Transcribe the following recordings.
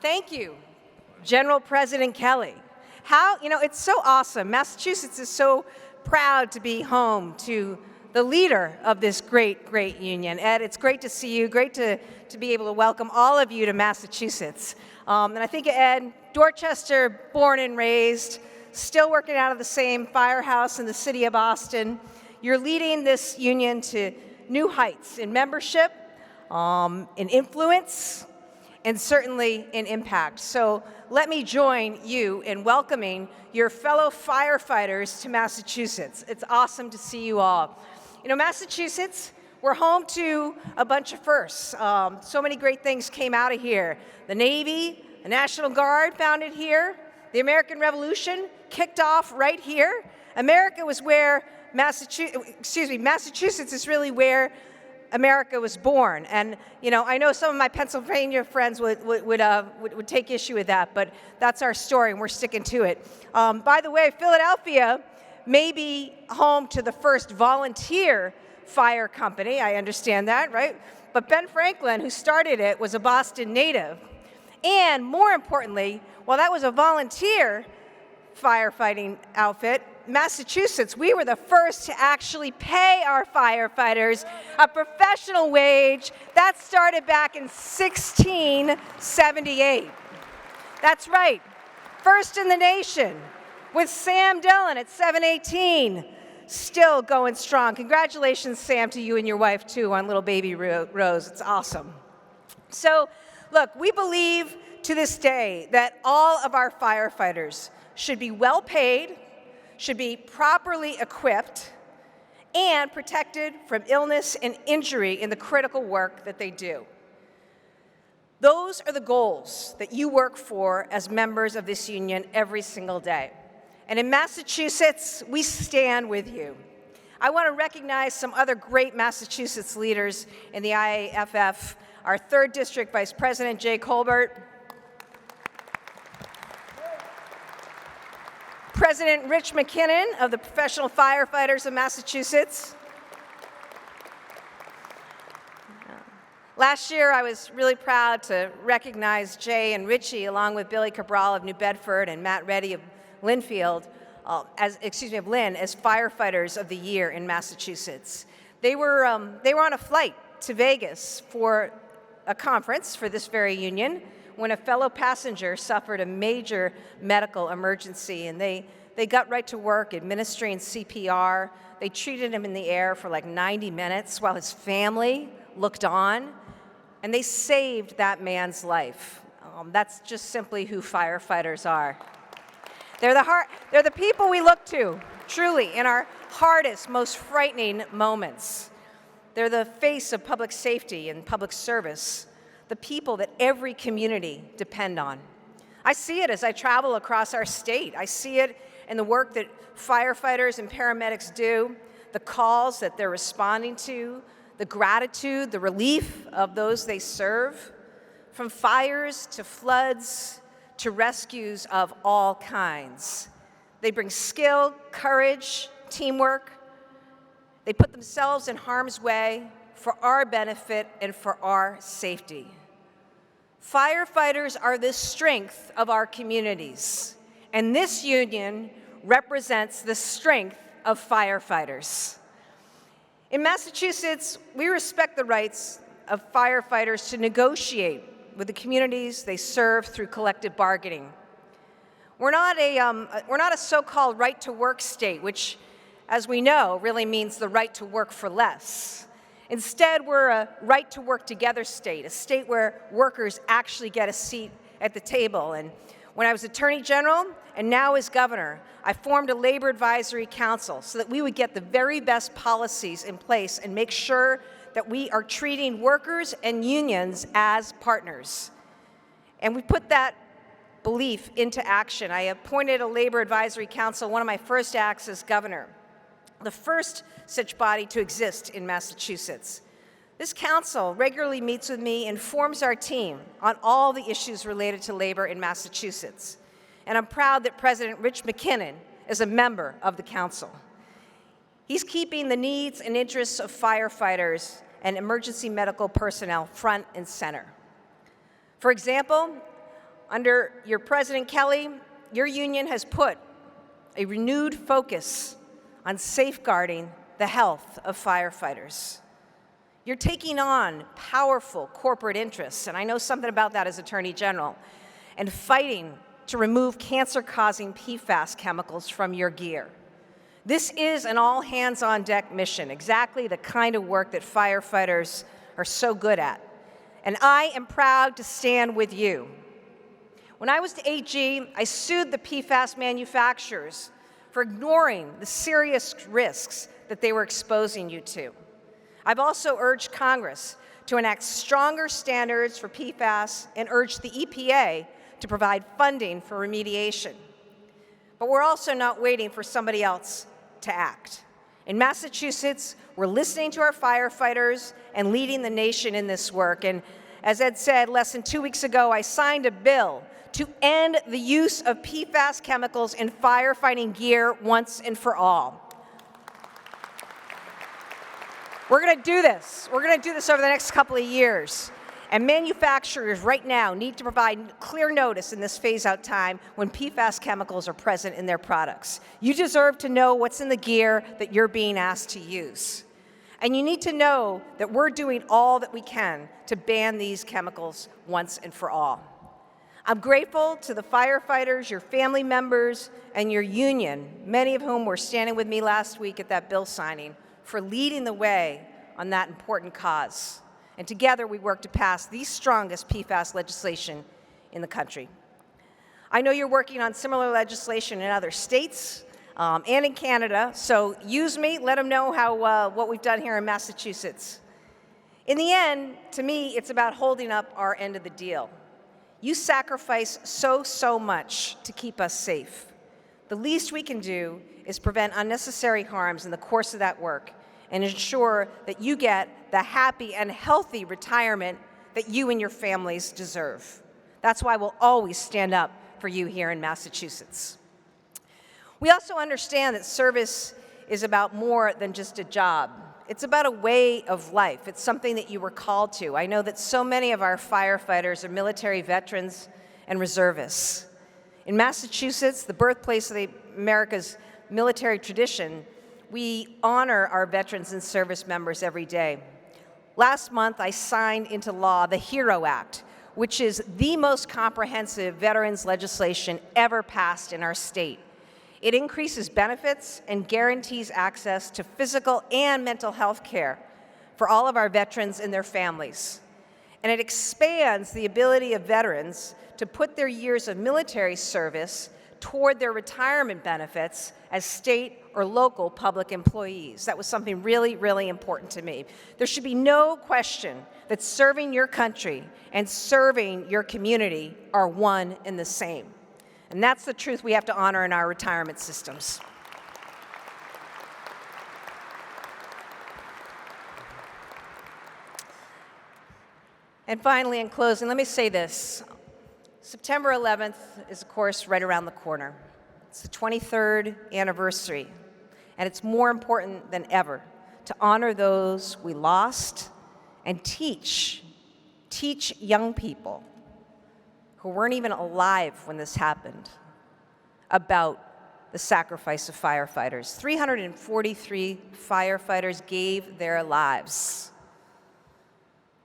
Thank you, General President Kelly. It's so awesome. Massachusetts is so proud to be home to the leader of this great union. Ed, it's great to see you, great to be able to welcome all of you to Massachusetts. And I think, Ed, Dorchester, born and raised, still working out of the same firehouse in the city of Boston. You're leading this union to new heights in membership, in influence, and certainly in impact. So let me join you in welcoming your fellow firefighters to Massachusetts. It's awesome to see you all. You know, Massachusetts, we're home to a bunch of firsts. So many great things came out of here. The Navy, the National Guard founded here. The American Revolution kicked off right here. America was where Massachusetts is really where America was born. And, you know, I know some of my Pennsylvania friends would take issue with that, but that's our story and we're sticking to it. By the way, Philadelphia may be home to the first volunteer fire company. I understand that, right? But Ben Franklin, who started it, was a Boston native. And more importantly, while that was a volunteer firefighting outfit, Massachusetts, we were the first to actually pay our firefighters a professional wage. That started back in 1678. That's right, first in the nation, with Sam Dillon at 718, still going strong. Congratulations, Sam, to you and your wife, too, on little baby Rose. It's awesome. So, look, we believe to this day that all of our firefighters should be well paid, should be properly equipped, and protected from illness and injury in the critical work that they do. Those are the goals that you work for as members of this union every single day. And in Massachusetts, we stand with you. I want to recognize some other great Massachusetts leaders in the IAFF, our 3rd District Vice President, Jay Colbert, President Rich McKinnon of the Professional Firefighters of Massachusetts. Last year, I was really proud to recognize Jay and Richie, along with Billy Cabral of New Bedford and Matt Reddy of Linfield, as firefighters of the year in Massachusetts. They were on a flight to Vegas for a conference for this very union when a fellow passenger suffered a major medical emergency, and they got right to work administering CPR. They treated him in the air for like 90 minutes while his family looked on, and they saved that man's life. That's just simply who firefighters are. They're the people we look to, truly, in our hardest, most frightening moments. They're the face of public safety and public service, the people that every community depend on. I see it as I travel across our state. I see it in the work that firefighters and paramedics do, the calls that they're responding to, the gratitude, the relief of those they serve, from fires to floods to rescues of all kinds. They bring skill, courage, teamwork. They put themselves in harm's way for our benefit and for our safety. Firefighters are the strength of our communities, and this union represents the strength of firefighters. In Massachusetts, we respect the rights of firefighters to negotiate with the communities they serve through collective bargaining. We're not a so-called right-to-work state, which, as we know, really means the right to work for less. Instead, we're a right-to-work-together state, a state where workers actually get a seat at the table. And when I was Attorney General and now as Governor, I formed a labor advisory council so that we would get the very best policies in place and make sure that we are treating workers and unions as partners. And we put that belief into action. I appointed a labor advisory council, one of my first acts as governor, the first such body to exist in Massachusetts. This council regularly meets with me, informs our team on all the issues related to labor in Massachusetts. And I'm proud that President Rich McKinnon is a member of the council. He's keeping the needs and interests of firefighters and emergency medical personnel front and center. For example, Under your President Kelly, your union has put a renewed focus on safeguarding the health of firefighters. You're taking on powerful corporate interests, and I know something about that as Attorney General, and fighting to remove cancer-causing PFAS chemicals from your gear. This is an all-hands-on-deck mission, exactly the kind of work that firefighters are so good at. And I am proud to stand with you. When I was the AG, I sued the PFAS manufacturers for ignoring the serious risks that they were exposing you to. I've also urged Congress to enact stronger standards for PFAS and urged the EPA to provide funding for remediation. But we're also not waiting for somebody else to act. In Massachusetts, we're listening to our firefighters and leading the nation in this work. And as Ed said, less than 2 weeks ago, I signed a bill to end the use of PFAS chemicals in firefighting gear once and for all. We're going to do this. We're going to do this over the next couple of years. And manufacturers right now need to provide clear notice in this phase-out time when PFAS chemicals are present in their products. You deserve to know what's in the gear that you're being asked to use. And you need to know that we're doing all that we can to ban these chemicals once and for all. I'm grateful to the firefighters, your family members, and your union, many of whom were standing with me last week at that bill signing, for leading the way on that important cause. And together we work to pass the strongest PFAS legislation in the country. I know you're working on similar legislation in other states and in Canada, so use me, let them know how, what we've done here in Massachusetts. In the end, to me, it's about holding up our end of the deal. You sacrifice so much to keep us safe. The least we can do is prevent unnecessary harms in the course of that work and ensure that you get the happy and healthy retirement that you and your families deserve. That's why we'll always stand up for you here in Massachusetts. We also understand that service is about more than just a job. It's about a way of life. It's something that you were called to. I know that so many of our firefighters are military veterans and reservists. In Massachusetts, the birthplace of America's military tradition, we honor our veterans and service members every day. Last month, I signed into law the HERO Act, which is the most comprehensive veterans legislation ever passed in our state. It increases benefits and guarantees access to physical and mental health care for all of our veterans and their families. And it expands the ability of veterans to put their years of military service toward their retirement benefits as state or local public employees. That was something really important to me. There should be no question that serving your country and serving your community are one and the same. And that's the truth we have to honor in our retirement systems. And finally, in closing, let me say this. September 11th is, of course, right around the corner. It's the 23rd anniversary, and it's more important than ever to honor those we lost and teach young people who weren't even alive when this happened about the sacrifice of firefighters. 343 firefighters gave their lives.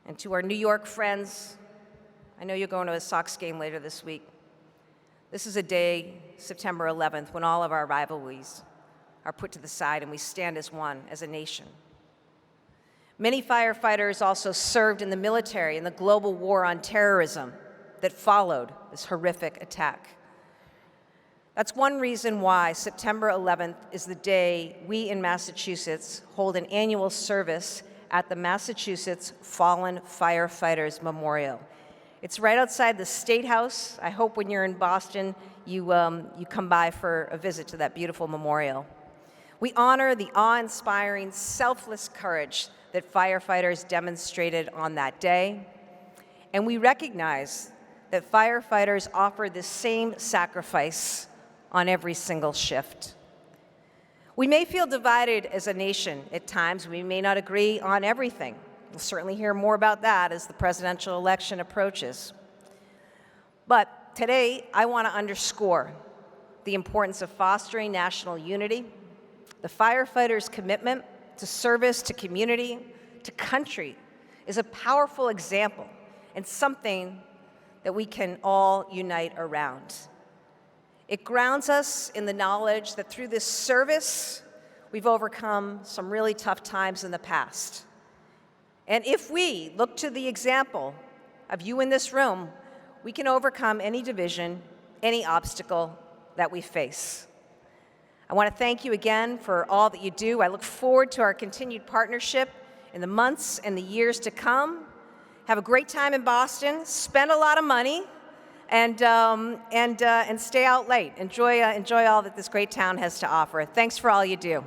And to our New York friends, I know you're going to a Sox game later this week. This is a day, September 11th, when all of our rivalries are put to the side and we stand as one, as a nation. Many firefighters also served in the military in the global war on terrorism that followed this horrific attack. That's one reason why September 11th is the day we in Massachusetts hold an annual service at the Massachusetts Fallen Firefighters Memorial. It's right outside the State House. I hope when you're in Boston, you come by for a visit to that beautiful memorial. We honor the awe-inspiring, selfless courage that firefighters demonstrated on that day, and we recognize that firefighters offer the same sacrifice on every single shift. We may feel divided as a nation at times. We may not agree on everything. We'll certainly hear more about that as the presidential election approaches. But today I want to underscore the importance of fostering national unity, the firefighters' commitment to service to community, to country, is a powerful example and something that we can all unite around. It grounds us in the knowledge that through this service, we've overcome some really tough times in the past. And if we look to the example of you in this room, we can overcome any division, any obstacle that we face. I want to thank you again for all that you do. I look forward to our continued partnership in the months and the years to come. Have a great time in Boston, spend a lot of money, and stay out late. Enjoy all that this great town has to offer. Thanks for all you do.